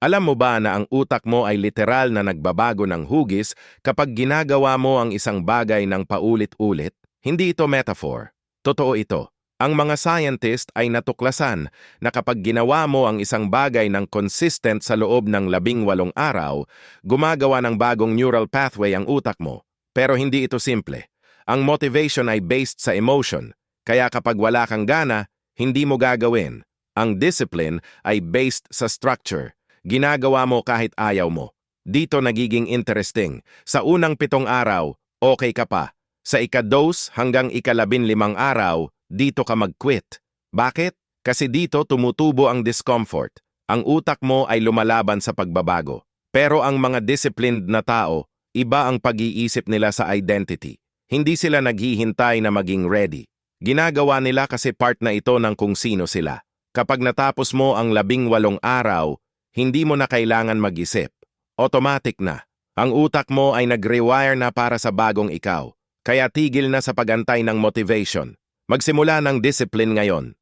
Alam mo ba na ang utak mo ay literal na nagbabago ng hugis kapag ginagawa mo ang isang bagay ng paulit-ulit? Hindi ito metaphor. Totoo ito. Ang mga scientist ay natuklasan na kapag ginawa mo ang isang bagay ng consistent sa loob ng 18 araw, gumagawa ng bagong neural pathway ang utak mo. Pero hindi ito simple. Ang motivation ay based sa emotion, kaya kapag wala kang gana, hindi mo gagawin. Ang discipline ay based sa structure. Ginagawa mo kahit ayaw mo. Dito nagiging interesting. Sa unang 7 araw, okay ka pa. Sa ika-2 hanggang ika-15 araw, dito ka mag-quit. Bakit? Kasi dito tumutubo ang discomfort. Ang utak mo ay lumalaban sa pagbabago. Pero ang mga disciplined na tao, iba ang pag-iisip nila sa identity. Hindi sila naghihintay na maging ready. Ginagawa nila kasi part na ito ng kung sino sila. Kapag natapos mo ang 18 araw, hindi mo na kailangan mag-isip. Automatic na. Ang utak mo ay nag-rewire na para sa bagong ikaw. Kaya tigil na sa pagantay ng motivation. Magsimula ng discipline ngayon.